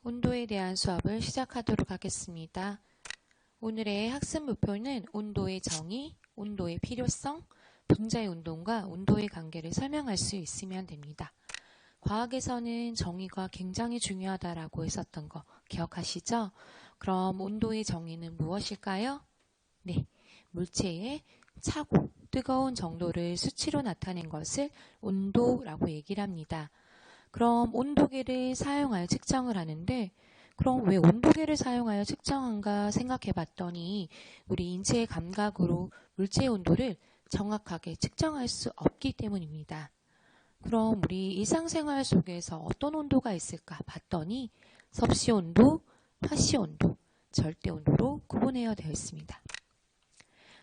온도에 대한 수업을 시작하도록 하겠습니다. 오늘의 학습 목표는 온도의 정의, 온도의 필요성, 분자의 운동과 온도의 관계를 설명할 수 있으면 됩니다. 과학에서는 정의가 굉장히 중요하다라고 했었던 거 기억하시죠? 그럼 온도의 정의는 무엇일까요? 네, 물체의 차고, 뜨거운 정도를 수치로 나타낸 것을 온도라고 얘기를 합니다. 그럼 온도계를 사용하여 측정을 하는데 그럼 왜 온도계를 사용하여 측정한가 생각해 봤더니 우리 인체의 감각으로 물체의 온도를 정확하게 측정할 수 없기 때문입니다. 그럼 우리 일상생활 속에서 어떤 온도가 있을까 봤더니 섭씨온도, 화씨온도, 절대온도로 구분되어 있습니다.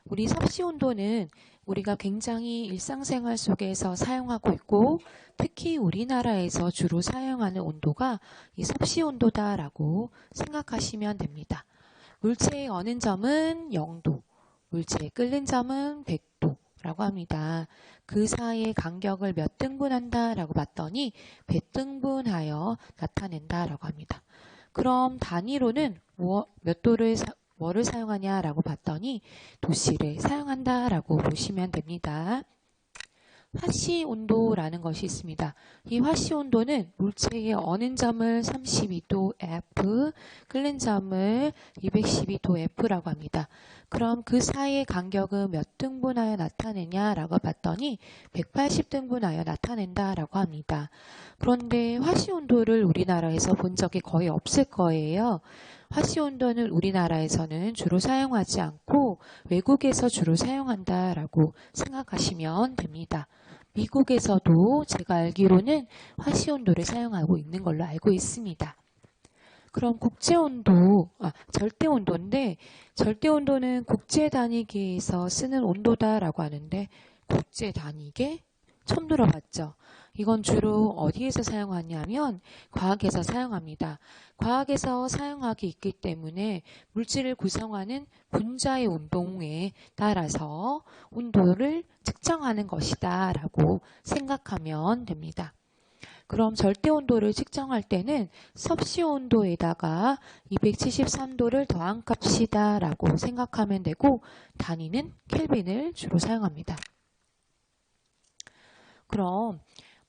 우리 섭씨온도는 우리가 굉장히 일상생활 속에서 사용하고 있고 특히 우리나라에서 주로 사용하는 온도가 이 섭씨온도다라고 생각하시면 됩니다. 물체의 어는 점은 0도, 물체의 끓는 점은 100도라고 합니다. 그 사이의 간격을 몇 등분한다라고 봤더니 100등분하여 나타낸다라고 합니다. 그럼 단위로는 몇 도를 뭐를 사용하냐라고 봤더니 도씨를 사용한다라고 보시면 됩니다. 화씨온도라는 것이 있습니다. 이 화씨온도는 물체의 어는 점을 32도 F, 끓는 점을 212도 F라고 합니다. 그럼 그 사이의 간격은 몇 등분하여 나타내냐라고 봤더니 180등분하여 나타낸다라고 합니다. 그런데 화씨온도를 우리나라에서 본 적이 거의 없을 거예요. 화씨온도는 우리나라에서는 주로 사용하지 않고 외국에서 주로 사용한다라고 생각하시면 됩니다. 미국에서도 제가 알기로는 화씨온도를 사용하고 있는 걸로 알고 있습니다. 그럼 절대온도인데 절대온도는 국제단위계에서 쓰는 온도다라고 하는데 국제단위계? 처음 들어봤죠? 이건 주로 어디에서 사용하냐면 과학에서 사용합니다. 과학에서 사용하기 있기 때문에 물질을 구성하는 분자의 운동에 따라서 온도를 측정하는 것이다 라고 생각하면 됩니다. 그럼 절대온도를 측정할 때는 섭씨온도에다가 273도를 더한 값이다 라고 생각하면 되고 단위는 켈빈을 주로 사용합니다. 그럼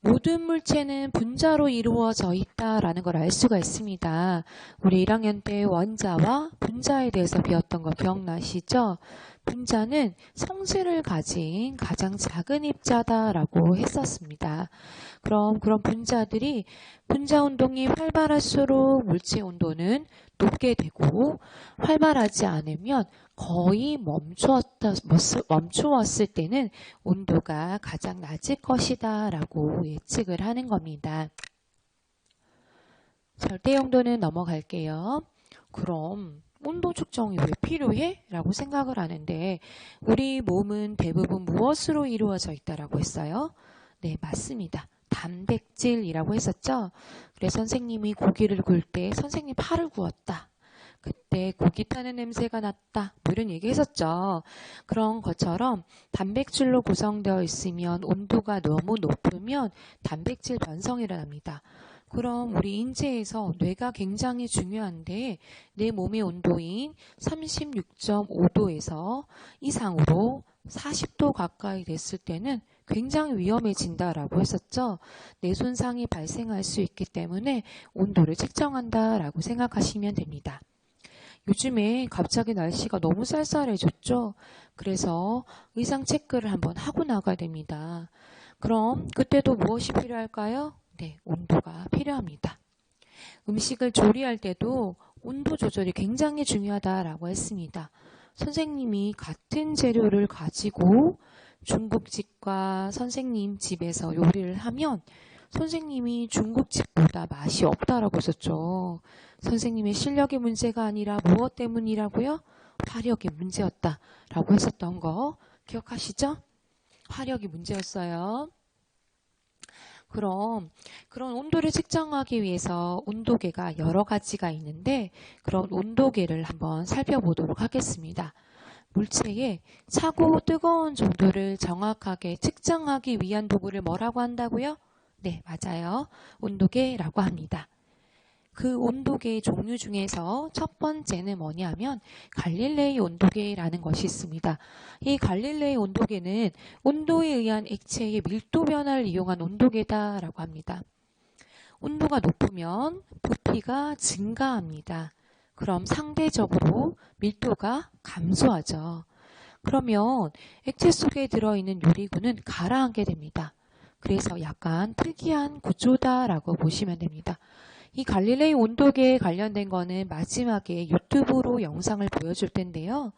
모든 물체는 분자로 이루어져 있다라는 걸 알 수가 있습니다. 우리 1학년 때 원자와 분자에 대해서 배웠던 거 기억나시죠? 분자는 성질을 가진 가장 작은 입자다라고 했었습니다. 그럼 그런 분자들이 분자 운동이 활발할수록 물체 온도는 높게 되고 활발하지 않으면 거의 멈추었을 때는 온도가 가장 낮을 것이다 라고 예측을 하는 겁니다. 절대온도는 넘어갈게요. 그럼 온도 측정이 왜 필요해? 라고 생각을 하는데 우리 몸은 대부분 무엇으로 이루어져 있다라고 했어요? 네, 맞습니다. 단백질이라고 했었죠? 그래서 선생님이 고기를 구울 때 선생님 팔을 구웠다. 그때 고기 타는 냄새가 났다. 뭐 이런 얘기 했었죠. 그런 것처럼 단백질로 구성되어 있으면 온도가 너무 높으면 단백질 변성이 일어납니다. 그럼 우리 인체에서 뇌가 굉장히 중요한데 내 몸의 온도인 36.5도에서 이상으로 40도 가까이 됐을 때는 굉장히 위험해진다라고 했었죠. 뇌 손상이 발생할 수 있기 때문에 온도를 측정한다라고 생각하시면 됩니다. 요즘에 갑자기 날씨가 너무 쌀쌀해졌죠. 그래서 의상 체크를 한번 하고 나가야 됩니다. 그럼 그때도 무엇이 필요할까요? 네, 온도가 필요합니다. 음식을 조리할 때도 온도 조절이 굉장히 중요하다라고 했습니다. 선생님이 같은 재료를 가지고 중국집과 선생님 집에서 요리를 하면 선생님이 중국집보다 맛이 없다라고 했었죠. 선생님의 실력의 문제가 아니라 무엇 때문이라고요? 화력의 문제였다라고 했었던 거 기억하시죠? 화력이 문제였어요. 그럼 그런 온도를 측정하기 위해서 온도계가 여러 가지가 있는데 그런 온도계를 한번 살펴보도록 하겠습니다. 물체의 차고 뜨거운 정도를 정확하게 측정하기 위한 도구를 뭐라고 한다고요? 네, 맞아요. 온도계라고 합니다. 그 온도계 종류 중에서 첫 번째는 뭐냐면 갈릴레이 온도계라는 것이 있습니다. 이 갈릴레이 온도계는 온도에 의한 액체의 밀도 변화를 이용한 온도계다라고 합니다. 온도가 높으면 부피가 증가합니다. 그럼 상대적으로 밀도가 감소하죠. 그러면 액체 속에 들어있는 유리구는 가라앉게 됩니다. 그래서 약간 특이한 구조다라고 보시면 됩니다. 이 갈릴레이 온도계에 관련된 거는 마지막에 유튜브로 영상을 보여줄 텐데요.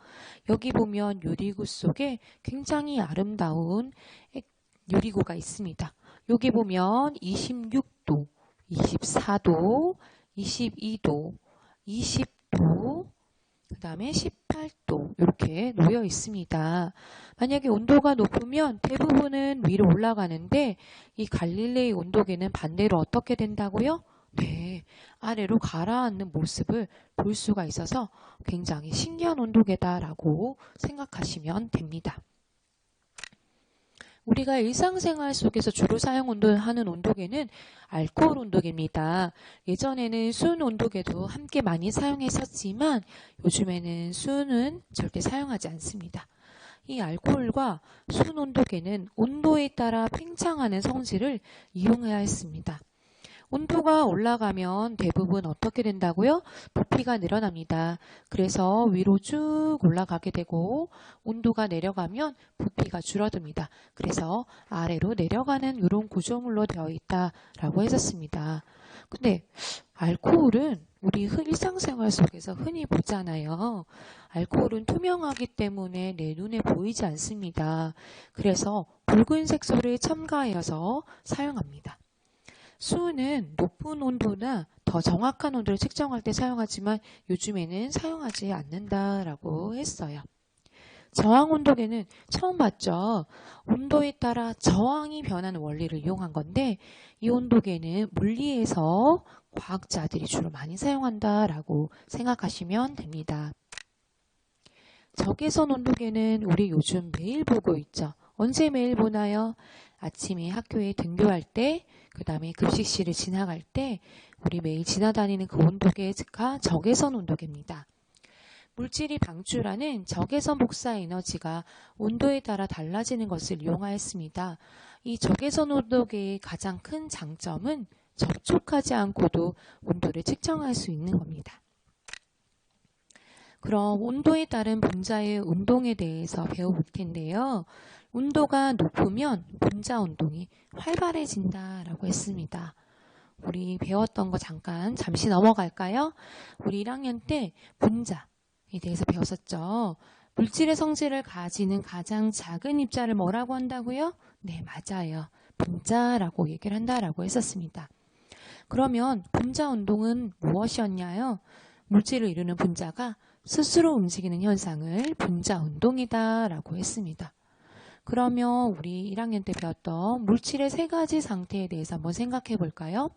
여기 보면 유리구 속에 굉장히 아름다운 유리구가 있습니다. 여기 보면 26도, 24도, 22도, 20도, 그 다음에 18도 이렇게 놓여 있습니다. 만약에 온도가 높으면 대부분은 위로 올라가는데 이 갈릴레이 온도계는 반대로 어떻게 된다고요? 네, 아래로 가라앉는 모습을 볼 수가 있어서 굉장히 신기한 온도계다라고 생각하시면 됩니다. 우리가 일상생활 속에서 주로 사용하는 온도계는 알코올 온도계입니다. 예전에는 순 온도계도 함께 많이 사용했었지만 요즘에는 순은 절대 사용하지 않습니다. 이 알코올과 순 온도계는 온도에 따라 팽창하는 성질을 이용해야 했습니다. 온도가 올라가면 대부분 어떻게 된다고요? 부피가 늘어납니다. 그래서 위로 쭉 올라가게 되고 온도가 내려가면 부피가 줄어듭니다. 그래서 아래로 내려가는 이런 구조물로 되어 있다라고 했었습니다. 근데 알코올은 우리 일상생활 속에서 흔히 보잖아요. 알코올은 투명하기 때문에 내 눈에 보이지 않습니다. 그래서 붉은색 소를 첨가하여서 사용합니다. 수은 높은 온도나 더 정확한 온도를 측정할 때 사용하지만 요즘에는 사용하지 않는다라고 했어요. 저항 온도계는 처음 봤죠. 온도에 따라 저항이 변하는 원리를 이용한 건데 이 온도계는 물리에서 과학자들이 주로 많이 사용한다라고 생각하시면 됩니다. 적외선 온도계는 우리 요즘 매일 보고 있죠. 언제 매일 보나요? 아침에 학교에 등교할 때, 그 다음에 급식실을 지나갈 때 우리 매일 지나다니는 그 온도계가 적외선 온도계입니다. 물질이 방출하는 적외선 복사 에너지가 온도에 따라 달라지는 것을 이용하였습니다. 이 적외선 온도계의 가장 큰 장점은 접촉하지 않고도 온도를 측정할 수 있는 겁니다. 그럼 온도에 따른 분자의 운동에 대해서 배워볼 텐데요. 온도가 높으면 분자 운동이 활발해진다라고 했습니다. 우리 배웠던 거 잠시 넘어갈까요? 우리 1학년 때 분자에 대해서 배웠었죠. 물질의 성질을 가지는 가장 작은 입자를 뭐라고 한다고요? 네, 맞아요. 분자라고 얘기를 한다라고 했었습니다. 그러면 분자 운동은 무엇이었냐요? 물질을 이루는 분자가 스스로 움직이는 현상을 분자 운동이다라고 했습니다. 그러면 우리 1학년 때 배웠던 물질의 세 가지 상태에 대해서 한번 생각해 볼까요?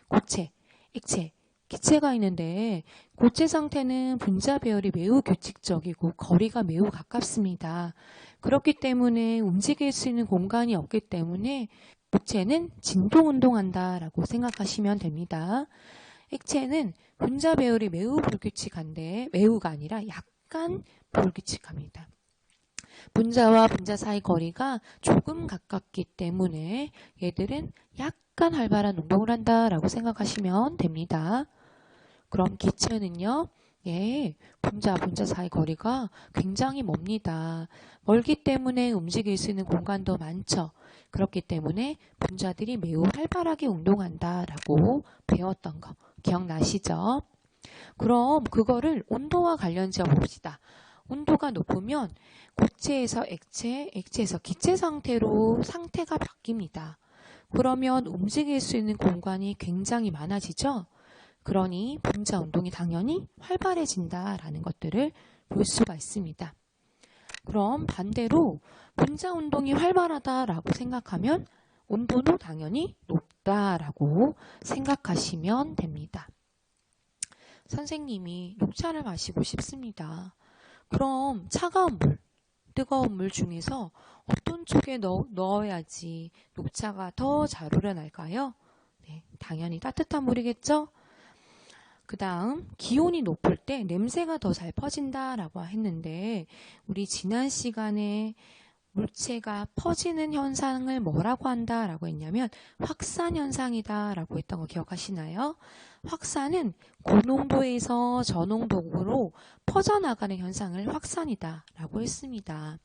고체, 액체, 기체가 있는데 고체 상태는 분자 배열이 매우 규칙적이고 거리가 매우 가깝습니다. 그렇기 때문에 움직일 수 있는 공간이 없기 때문에 고체는 진동운동한다라고 생각하시면 됩니다. 액체는 분자 배열이 매우 불규칙한데 매우가 아니라 약간 불규칙합니다. 분자와 분자 사이 거리가 조금 가깝기 때문에 얘들은 약간 활발한 운동을 한다라고 생각하시면 됩니다. 그럼 기체는요? 예, 분자 사이 거리가 굉장히 멉니다. 멀기 때문에 움직일 수 있는 공간도 많죠. 그렇기 때문에 분자들이 매우 활발하게 운동한다라고 배웠던 거 기억나시죠? 그럼 그거를 온도와 관련지어 봅시다. 온도가 높으면 고체에서 액체, 액체에서 기체 상태로 상태가 바뀝니다. 그러면 움직일 수 있는 공간이 굉장히 많아지죠? 그러니 분자 운동이 당연히 활발해진다라는 것들을 볼 수가 있습니다. 그럼 반대로 분자 운동이 활발하다라고 생각하면 온도도 당연히 높다라고 생각하시면 됩니다. 선생님이 녹차를 마시고 싶습니다. 그럼 차가운 물, 뜨거운 물 중에서 어떤 쪽에 넣어야지 녹차가 더 잘 우러날까요? 네, 당연히 따뜻한 물이겠죠? 그 다음 기온이 높을 때 냄새가 더 잘 퍼진다라고 했는데 우리 지난 시간에 물체가 퍼지는 현상을 뭐라고 한다라고 했냐면 확산 현상이다라고 했던 거 기억하시나요? 확산은 고농도에서 저농도로 퍼져나가는 현상을 확산이다라고 했습니다.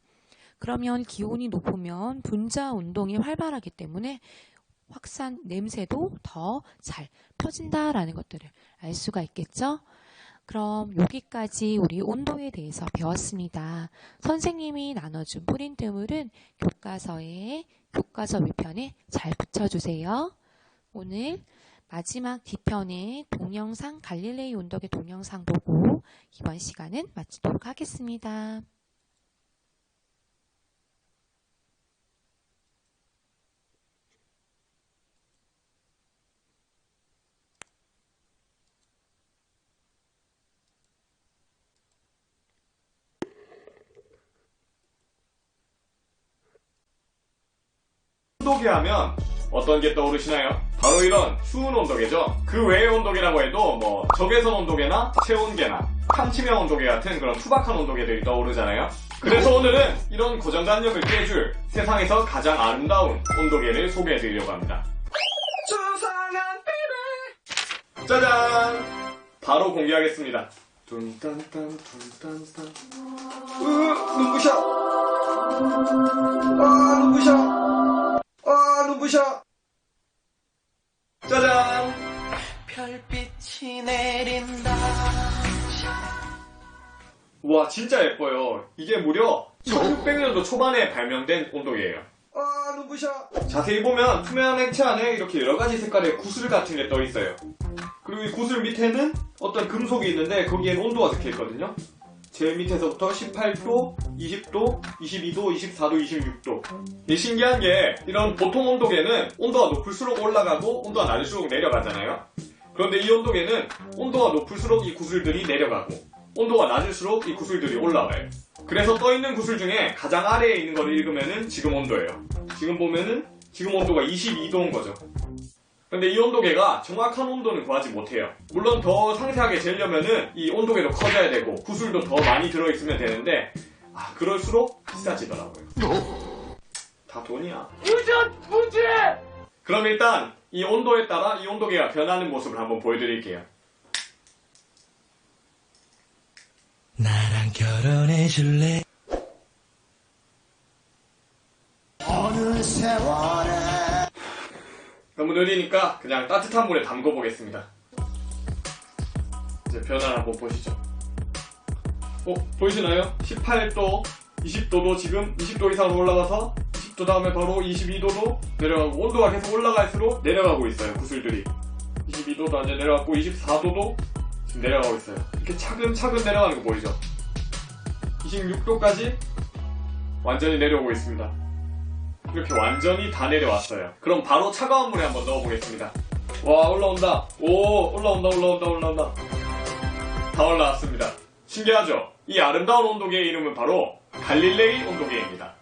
그러면 기온이 높으면 분자 운동이 활발하기 때문에 확산 냄새도 더 잘 퍼진다라는 것들을 알 수가 있겠죠? 그럼 여기까지 우리 온도에 대해서 배웠습니다. 선생님이 나눠준 프린트물은 교과서에 교과서 위편에 잘 붙여주세요. 오늘 마지막 뒤편의 동영상 갈릴레이 온도계 동영상 보고 이번 시간은 마치도록 하겠습니다. 온도계 하면 어떤 게 떠오르시나요? 바로 이런 추운 온도계죠. 그 외의 온도계라고 해도 뭐 적외선 온도계나 체온계나 탐치명 온도계 같은 그런 투박한 온도계들이 떠오르잖아요. 그래서 오늘은 이런 고정관념을 깨줄 세상에서 가장 아름다운 온도계를 소개해드리려고 합니다. 수상한 베이비! 짜잔! 바로 공개하겠습니다. 둔딴딴 둔딴딴 눈부셔! 눈부셔! 눈부셔! 짜잔! 별빛이 내린다. 와, 진짜 예뻐요. 이게 무려 1600년도 초반에 발명된 온도계예요. 눈부셔! 자세히 보면 투명한 액체 안에 이렇게 여러가지 색깔의 구슬 같은 게 떠있어요. 그리고 이 구슬 밑에는 어떤 금속이 있는데 거기엔 온도가 적혀있거든요. 제일 밑에서부터 18도, 20도, 22도, 24도, 26도. 신기한 게 이런 보통 온도계는 온도가 높을수록 올라가고 온도가 낮을수록 내려가잖아요. 그런데 이 온도계는 온도가 높을수록 이 구슬들이 내려가고 온도가 낮을수록 이 구슬들이 올라가요. 그래서 떠있는 구슬 중에 가장 아래에 있는 거를 읽으면은 지금 온도예요. 지금 보면은 지금 온도가 22도인 거죠. 근데 이 온도계가 정확한 온도는 구하지 못해요. 물론 더 상세하게 재려면은 이 온도계도 커져야 되고 구슬도 더 많이 들어있으면 되는데 그럴수록 비싸지더라고요. 다 돈이야. 무죄! 그럼 일단 이 온도에 따라 이 온도계가 변하는 모습을 한번 보여드릴게요. 나랑 결혼해줄래? 어느 세월에 너무 느리니까 그냥 따뜻한 물에 담궈 보겠습니다. 이제 변화를 한번 보시죠. 보이시나요? 18도, 20도도 지금 20도 이상으로 올라가서 20도 다음에 바로 22도도 내려가고 온도가 계속 올라갈수록 내려가고 있어요. 구슬들이 22도도 완전 내려갔고 24도도 지금 내려가고 있어요. 이렇게 차근차근 내려가는 거 보이죠? 26도까지 완전히 내려오고 있습니다. 이렇게 완전히 다 내려왔어요. 그럼 바로 차가운 물에 한번 넣어보겠습니다. 와, 올라온다. 오, 올라온다. 다 올라왔습니다. 신기하죠? 이 아름다운 온도계의 이름은 바로 갈릴레이 온도계입니다.